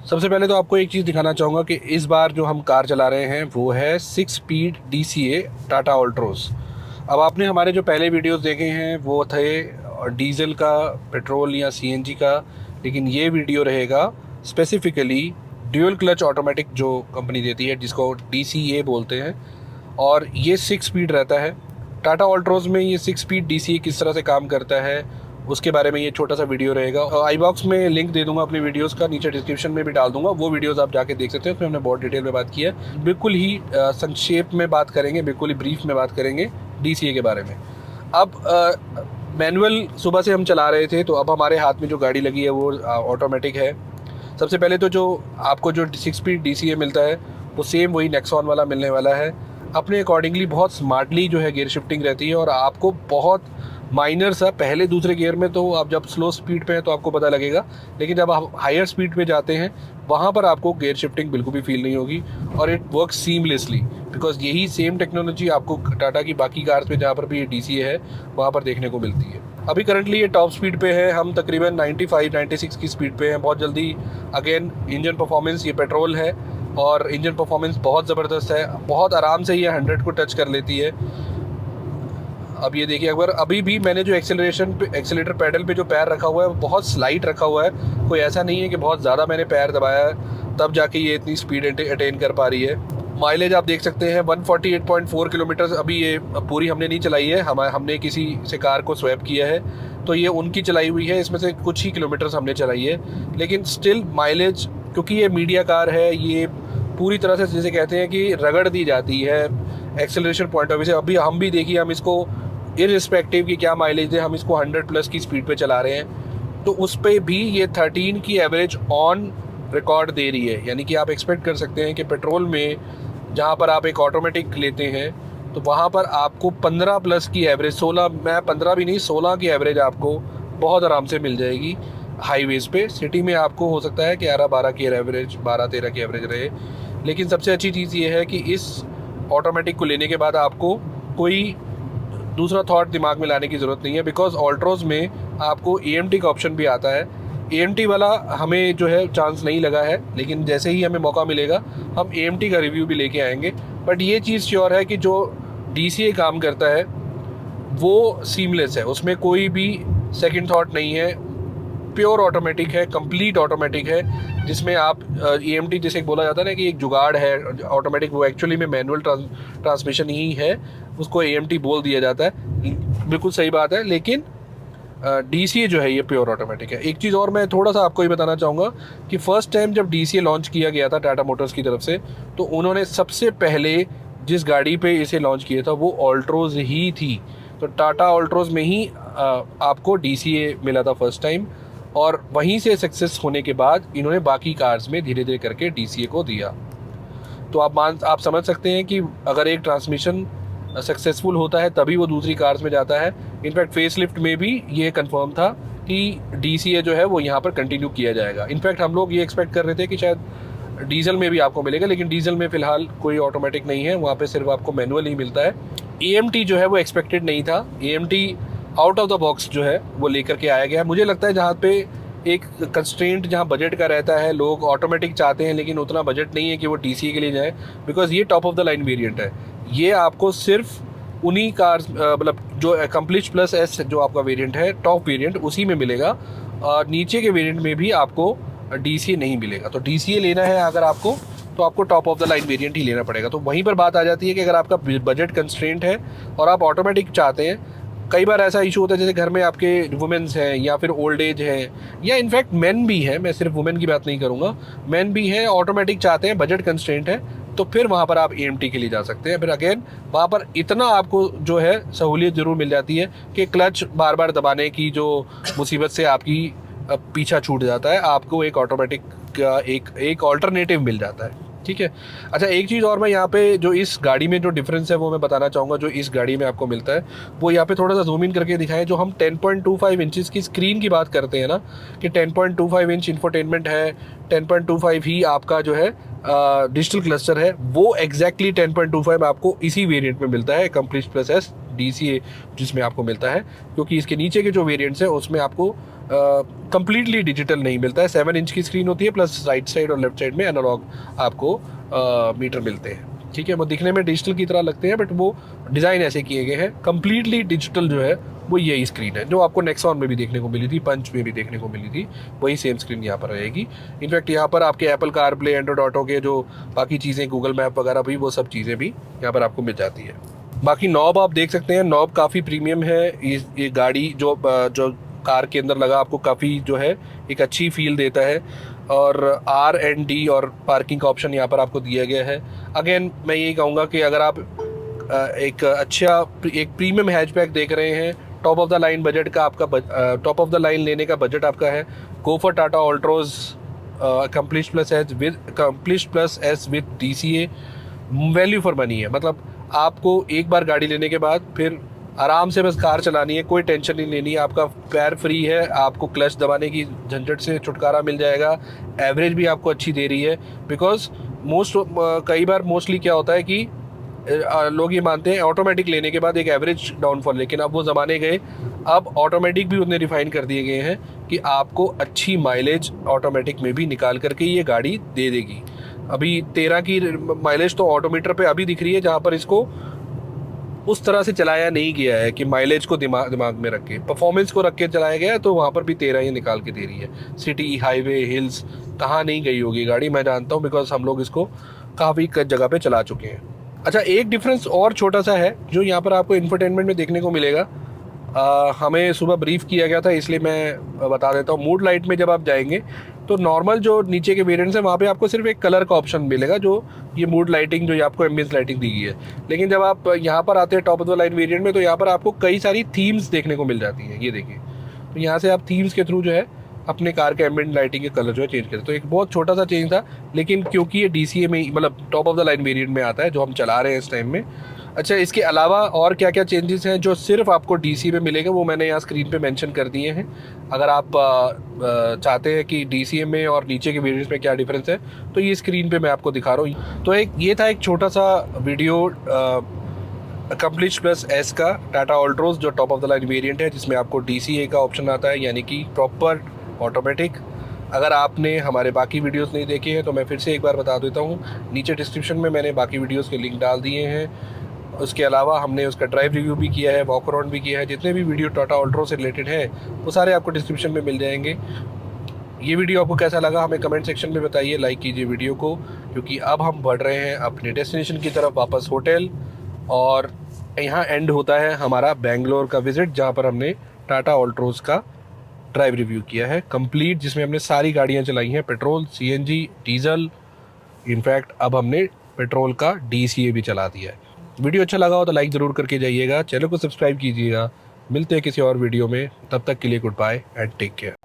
सबसे पहले तो आपको एक चीज़ दिखाना चाहूँगा कि इस बार जो हम कार चला रहे हैं वो है 6 स्पीड DCA टाटा ऑल्ट्रोस। अब आपने हमारे जो पहले वीडियोस देखे हैं वो थे डीजल का, पेट्रोल या CNG का, लेकिन ये वीडियो रहेगा स्पेसिफिकली ड्यूल क्लच ऑटोमेटिक जो कंपनी देती है, जिसको DCA बोलते हैं, और ये 6 स्पीड रहता है। टाटा ऑल्ट्रोज में ये 6 स्पीड DCA किस तरह से काम करता है उसके बारे में ये छोटा सा वीडियो रहेगा। आई बॉक्स में लिंक दे दूंगा अपनी वीडियोस का, नीचे डिस्क्रिप्शन में भी डाल दूंगा, वो वीडियोस आप जाके देख सकते हैं। उसमें हमने बहुत डिटेल में बात की है। बिल्कुल ही संक्षेप में बात करेंगे, बिल्कुल ही ब्रीफ में बात करेंगे DCA के बारे में। अब मैनुअल सुबह से हम चला रहे थे, तो अब हमारे हाथ में जो गाड़ी लगी है वो ऑटोमेटिक है। सबसे पहले तो जो आपको जो 6 स्पीड DCA मिलता है वो सेम वही नेक्सॉन वाला मिलने वाला है। अपने अकॉर्डिंगली बहुत स्मार्टली जो है गियर शिफ्टिंग रहती है, और आपको बहुत माइनर सा पहले दूसरे गियर में तो आप जब स्लो स्पीड पे हैं तो आपको पता लगेगा, लेकिन जब आप हायर स्पीड पे जाते हैं वहाँ पर आपको गियर शिफ्टिंग बिल्कुल भी फील नहीं होगी, और इट वर्क सीमलेसली, बिकॉज यही सेम टेक्नोलॉजी आपको टाटा की बाकी कार्स पे जहाँ पर भी ये DCA है वहाँ पर देखने को मिलती है। अभी करंटली ये टॉप स्पीड पे है, हम तकरीबन 95-96 की स्पीड पे हैं। बहुत जल्दी अगेन इंजन परफॉर्मेंस, ये पेट्रोल है और इंजन परफॉर्मेंस बहुत ज़बरदस्त है, बहुत आराम से ये 100 को टच कर लेती है। अब ये देखिए, अगर अभी भी मैंने जो एक्सेलेटर पैडल पे जो पैर रखा हुआ है वो बहुत स्लाइट रखा हुआ है, कोई ऐसा नहीं है कि बहुत ज़्यादा मैंने पैर दबाया है तब जाके ये इतनी स्पीड अटेन कर पा रही है। माइलेज आप देख सकते हैं 148.4 किलोमीटर। अभी ये पूरी हमने नहीं चलाई है, हमने किसी से कार को स्वैप किया है, तो ये उनकी चलाई हुई है, इसमें से कुछ ही किलोमीटर्स हमने चलाई है, लेकिन स्टिल माइलेज, क्योंकि ये मीडिया कार है, ये पूरी तरह से जिसे कहते हैं कि रगड़ दी जाती है एक्सेलरेशन पॉइंट ऑफ व्यू से। अभी हम भी देखिए, हम इसको इररिस्पेक्टिव की क्या माइलेज दे, हम इसको 100+ की स्पीड पे चला रहे हैं, तो उस पर भी ये 13 की एवरेज ऑन रिकॉर्ड दे रही है। यानी कि आप एक्सपेक्ट कर सकते हैं कि पेट्रोल में जहाँ पर आप एक ऑटोमेटिक लेते हैं तो वहाँ पर आपको 15+ की एवरेज, 16, मैं 15 भी नहीं 16 की एवरेज आपको बहुत आराम से मिल जाएगी हाईवेज़ पे। सिटी में आपको हो सकता है कि 11-12 की एवरेज, 12-13 की एवरेज रहे, लेकिन सबसे अच्छी चीज़ ये है कि इस ऑटोमेटिक को लेने के बाद आपको कोई दूसरा थॉट दिमाग में लाने की ज़रूरत नहीं है, बिकॉज ऑल्ट्रोज में आपको AMT का ऑप्शन भी आता है। AMT वाला हमें जो है चांस नहीं लगा है, लेकिन जैसे ही हमें मौका मिलेगा हम AMT का रिव्यू भी लेके आएंगे। बट ये चीज़ श्योर है कि जो DCA काम करता है वो सीमलेस है, उसमें कोई भी सेकंड थॉट नहीं है, प्योर ऑटोमेटिक है, कंप्लीट ऑटोमेटिक है, जिसमें आप AMT जैसे बोला जाता है ना कि एक जुगाड़ है ऑटोमेटिक, वो एक्चुअली में मैनुअल ट्रांसमिशन ही है, उसको AMT बोल दिया जाता है। बिल्कुल सही बात है, लेकिन DCA जो है ये प्योर ऑटोमेटिक है। एक चीज़ और मैं थोड़ा सा आपको ये बताना चाहूँगा कि फ़र्स्ट टाइम जब DCA लॉन्च किया गया था टाटा मोटर्स की तरफ से, तो उन्होंने सबसे पहले जिस गाड़ी पे इसे लॉन्च किया था वो ऑल्ट्रोज ही थी। तो टाटा ऑल्ट्रोज में ही आपको DCA मिला था फर्स्ट टाइम, और वहीं से सक्सेस होने के बाद इन्होंने बाकी कार्स में धीरे धीरे करके DCA को दिया। तो आप समझ सकते हैं कि अगर एक ट्रांसमिशन सक्सेसफुल होता है तभी वो दूसरी कार्स में जाता है। इनफैक्ट फेसलिफ्ट में भी ये कंफर्म था कि DCA जो है वो यहाँ पर कंटिन्यू किया जाएगा। इनफैक्ट हम लोग ये एक्सपेक्ट कर रहे थे कि शायद डीजल में भी आपको मिलेगा, लेकिन डीजल में फ़िलहाल कोई ऑटोमेटिक नहीं है, वहाँ पे सिर्फ आपको मैनुअल ही मिलता है। AMT जो है वो एक्सपेक्टेड नहीं था, AMT out of the box जो है वो लेकर के आया गया। मुझे लगता है जहाँ पे एक कंस्ट्रेंट, जहाँ बजट का रहता है, लोग ऑटोमेटिक चाहते हैं लेकिन उतना बजट नहीं है कि वो DCA के लिए जाए, बिकॉज ये top of the line variant है। ये आपको सिर्फ उन्हीं कार्स, मतलब जो अकम्प्लिश प्लस एस जो आपका वेरिएंट है, टॉप वेरिएंट, उसी में मिलेगा, और नीचे के वेरिएंट में भी आपको DCA नहीं मिलेगा। तो DCA लेना है अगर आपको, तो आपको top of the line variant ही लेना पड़ेगा। तो वहीं पर बात आ जाती है कि अगर आपका बजट कंस्ट्रेंट है और आप ऑटोमेटिक चाहते हैं, कई बार ऐसा इशू होता है जैसे घर में आपके वुमेन्स हैं या फिर ओल्ड एज है, या इनफैक्ट मेन भी हैं, मैं सिर्फ वुमेन की बात नहीं करूँगा, मेन भी हैं, ऑटोमेटिक चाहते हैं, बजट कंस्ट्रेंट है, तो फिर वहाँ पर आप AMT के लिए जा सकते हैं। फिर अगेन वहाँ पर इतना आपको जो है सहूलियत ज़रूर मिल जाती है कि क्लच बार बार दबाने की जो मुसीबत से आपकी पीछा छूट जाता है, आपको एक ऑटोमेटिक का एक ऑल्टरनेटिव मिल जाता है। ठीक है। अच्छा, एक चीज़ और मैं यहाँ पे जो इस गाड़ी में जो डिफरेंस है वो मैं बताना चाहूँगा, जो इस गाड़ी में आपको मिलता है वो यहाँ पे थोड़ा सा जूम इन करके दिखाएं। जो हम 10.25 इंचज़ की स्क्रीन की बात करते हैं ना, कि 10.25 इंच इंफोटेनमेंट है, 10.25 ही आपका जो है डिजिटल क्लस्टर है, वो एग्जैक्टली 10.25 आपको इसी वेरिएंट में मिलता है, अकम्प्लिश प्लस एस DCA जिसमें आपको मिलता है, क्योंकि इसके नीचे के जो वेरिएंट्स हैं उसमें आपको कंप्लीटली डिजिटल नहीं मिलता है। 7 इंच की स्क्रीन होती है, प्लस राइट साइड और लेफ्ट साइड में एनालॉग आपको मीटर मिलते हैं। ठीक है, वो दिखने में डिजिटल की तरह लगते हैं, बट वो डिज़ाइन ऐसे किए गए हैं। कंप्लीटली डिजिटल जो है वो यही स्क्रीन है, जो आपको नेक्सॉन में भी देखने को मिली थी, पंच में भी देखने को मिली थी, वही सेम स्क्रीन यहाँ पर रहेगी। इनफैक्ट यहाँ पर आपके एप्पल कारप्ले, एंड्रॉइड ऑटो के जो बाकी चीज़ें, गूगल मैप वगैरह भी, वो सब चीज़ें भी यहाँ पर आपको मिल जाती है। बाकी नॉब आप देख सकते हैं, नॉब काफ़ी प्रीमियम है। ये गाड़ी जो कार के अंदर लगा आपको काफ़ी जो है एक अच्छी फील देता है। और R&D और पार्किंग का ऑप्शन यहाँ पर आपको दिया गया है। अगेन मैं यही कहूँगा कि अगर आप एक अच्छा एक प्रीमियम हैचबैक देख रहे हैं, top of the line budget का आपका टॉप ऑफ द लाइन लेने का बजट आपका है, go for Tata Altroz accomplished plus S with DCA। Value for money है, मतलब आपको एक बार गाड़ी लेने के बाद फिर आराम से बस कार चलानी है, कोई टेंशन नहीं लेनी है, आपका पैर फ्री है, आपको क्लच दबाने की झंझट से छुटकारा मिल जाएगा। एवरेज भी आपको अच्छी दे रही है, बिकॉज कई बार मोस्टली क्या होता है कि लोग ये मानते हैं ऑटोमेटिक लेने के बाद एक एवरेज डाउनफॉल, लेकिन अब वो ज़माने गए, अब ऑटोमेटिक भी उतने रिफाइन कर दिए गए हैं कि आपको अच्छी माइलेज ऑटोमेटिक में भी निकाल करके ये गाड़ी दे देगी। अभी 13 की माइलेज तो ऑटोमीटर पे अभी दिख रही है, जहाँ पर इसको उस तरह से चलाया नहीं गया है कि माइलेज को दिमाग में रख के, परफॉर्मेंस को रख के चलाया गया है, तो वहाँ पर भी 13 ही निकाल के दे रही है। सिटी, हाईवे, हिल्स कहाँ नहीं गई होगी गाड़ी, मैं जानता हूँ, बिकॉज हम लोग इसको काफ़ी जगह पे चला चुके हैं। अच्छा, एक डिफरेंस और छोटा सा है जो यहाँ पर आपको इंफोटेनमेंट में देखने को मिलेगा। हमें सुबह ब्रीफ किया गया था, इसलिए मैं बता देता हूँ। मूड लाइट में जब आप जाएंगे तो नॉर्मल जो नीचे के वेरिएंट्स हैं वहाँ पे आपको सिर्फ एक कलर का ऑप्शन मिलेगा, जो ये मूड लाइटिंग, जो आपको एम्बियंस लाइटिंग दी गई है। लेकिन जब आप यहाँ पर आते हैं top of the line variant में, तो यहाँ पर आपको कई सारी थीम्स देखने को मिल जाती हैं। ये देखिए, तो यहाँ से आप थीम्स के थ्रू जो है अपने कार के एम्बियंट लाइटिंग के कलर जो है चेंज करें। तो एक बहुत छोटा सा चेंज था, लेकिन क्योंकि ये DCA में, मतलब top of the line variant में आता है जो हम चला रहे हैं इस टाइम में। अच्छा, इसके अलावा और क्या क्या चेंजेस हैं जो सिर्फ आपको DCA में मिलेगा, वो मैंने यहाँ स्क्रीन पे मेंशन कर दिए हैं। अगर आप चाहते हैं कि DCA में और नीचे के वेरिएंट्स में क्या डिफरेंस है, तो ये स्क्रीन पे मैं आपको दिखा रहा हूँ। तो ये था एक छोटा सा वीडियो अकम्प्लिश्ड प्लस एस का टाटा ऑल्ट्रोज, जो top of the line variant है, जिसमें आपको DCA का ऑप्शन आता है, यानी कि प्रॉपर ऑटोमेटिक। अगर आपने हमारे बाकी वीडियोस नहीं देखे हैं तो मैं फिर से एक बार बता देता हूँ, नीचे डिस्क्रिप्शन में मैंने बाकी वीडियोस के लिंक डाल दिए हैं। उसके अलावा हमने उसका ड्राइव रिव्यू भी किया है, वॉक अराउंड भी किया है। जितने भी वीडियो टाटा ऑल्ट्रो से रिलेटेड हैं वो सारे आपको डिस्क्रिप्शन में मिल जाएंगे। ये वीडियो आपको कैसा लगा हमें कमेंट सेक्शन में बताइए, लाइक कीजिए वीडियो को, क्योंकि अब हम बढ़ रहे हैं अपने डेस्टिनेशन की तरफ, वापस होटल। और यहाँ एंड होता है हमारा बेंगलोर का विज़िट, जहाँ पर हमने टाटा ऑल्ट्रोज का ड्राइव रिव्यू किया है कंप्लीट, जिसमें हमने सारी गाड़ियाँ चलाई हैं, पेट्रोल, CNG, डीजल। इनफैक्ट अब हमने पेट्रोल का DCA भी चला दिया है। वीडियो अच्छा लगा हो तो लाइक ज़रूर करके जाइएगा, चैनल को सब्सक्राइब कीजिएगा। मिलते हैं किसी और वीडियो में, तब तक के लिए goodbye and take care.